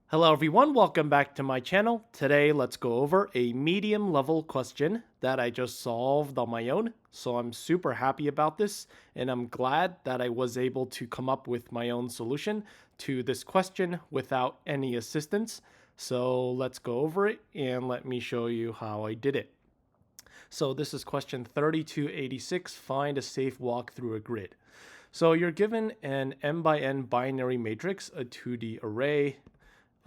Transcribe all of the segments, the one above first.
Hello everyone, welcome back to my channel. Today let's go over a medium level question that I just solved on my own. So I'm super happy about this and I'm glad that I was able to come up with my own solution to this question without any assistance. So let's go over it and let me show you how I did it. So this is question 3286, find a safe walk through a grid. So you're given an m by n binary matrix, a 2D array,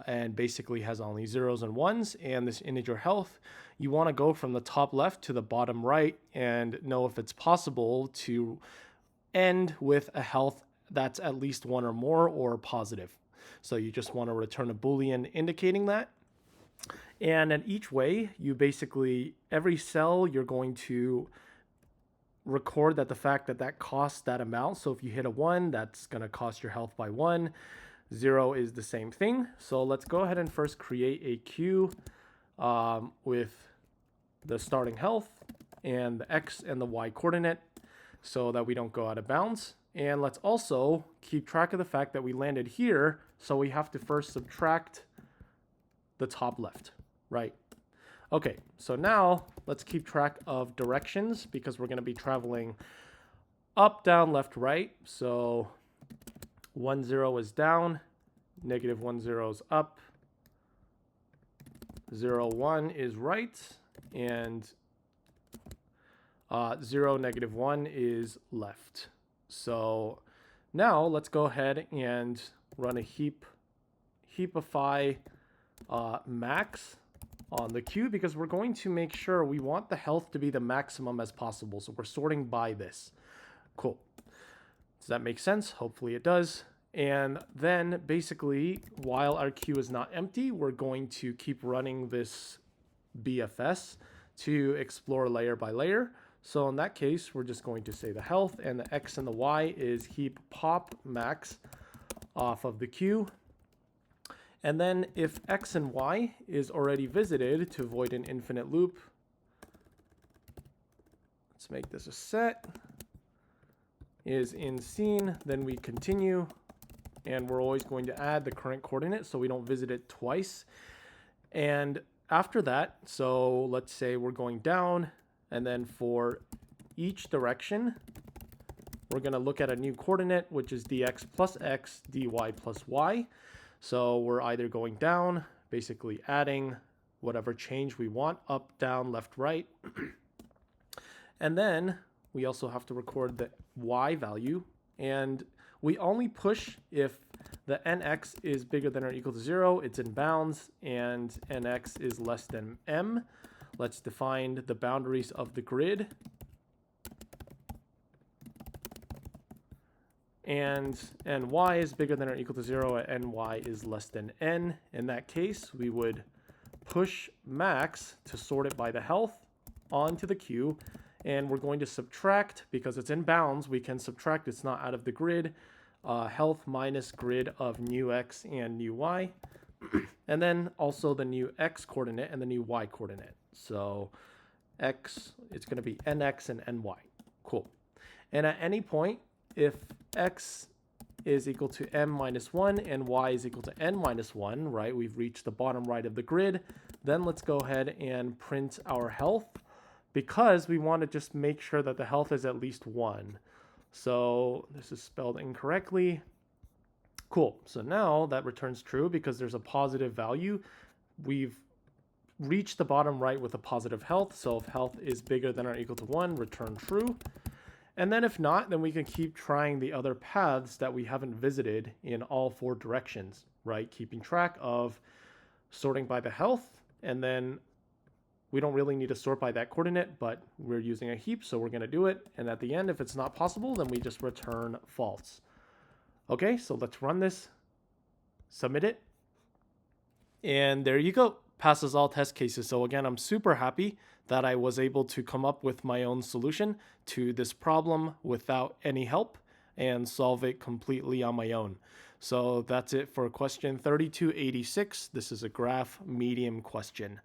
and basically has only zeros and ones and this integer health. You want to go from the top left to the bottom right and know if it's possible to end with a health that's at least one or more or positive. So you just want to return a Boolean indicating that. And in each way, you basically, every cell you're going to record that the fact that that costs that amount. So if you hit a 1, that's going to cost your health by 1. 0 is the same thing. So let's go ahead and first create a queue with the starting health and the x and the y coordinate so that we don't go out of bounds. And let's also keep track of the fact that we landed here, so we have to first subtract the top left, right? Okay, so now let's keep track of directions because we're going to be traveling up, down, left, right. So 1, 0 is down, negative 1, 0 is up, 0, 1 is right, and 0, negative 1 is left. So now let's go ahead and run a heapify max on the queue because we're going to make sure we want the health to be the maximum as possible. So we're sorting by this. Cool. Does that make sense? Hopefully it does. And then basically, while our queue is not empty, we're going to keep running this BFS to explore layer by layer. So in that case, we're just going to say the health and the X and the Y is heap pop max off of the queue. And then if X and Y is already visited to avoid an infinite loop, let's make this a set, is in scene, then we continue. And we're always going to add the current coordinate so we don't visit it twice. And after that, so let's say we're going down, and then for each direction, we're going to look at a new coordinate, which is dx plus x, dy plus y. So we're either going down, basically adding whatever change we want, up, down, left, right. And then we also have to record the y value, and we only push if the nx is bigger than or equal to 0, it's in bounds, and nx is less than m. Let's define the boundaries of the grid. And ny is bigger than or equal to 0, and ny is less than n. In that case, we would push max to sort it by the health onto the queue. And we're going to subtract, because it's in bounds, we can subtract, it's not out of the grid, health minus grid of new x and new y. And then also the new x coordinate and the new y coordinate. So x, it's going to be nx and ny. Cool. And at any point, if x is equal to m minus 1 and y is equal to n minus 1, right, we've reached the bottom right of the grid, then let's go ahead and print our health, because we want to just make sure that the health is at least 1. So this is spelled incorrectly. Cool. So now that returns true because there's a positive value. We've reached the bottom right with a positive health. So if health is bigger than or equal to 1, return true. And then if not, then we can keep trying the other paths that we haven't visited in all 4 directions, right? Keeping track of sorting by the health, and then we don't really need to sort by that coordinate, but we're using a heap, so we're going to do it. And at the end, if it's not possible, then we just return false. Okay, so let's run this, submit it, and there you go. Passes all test cases. So again, I'm super happy that I was able to come up with my own solution to this problem without any help and solve it completely on my own. So that's it for question 3286. This is a graph medium question.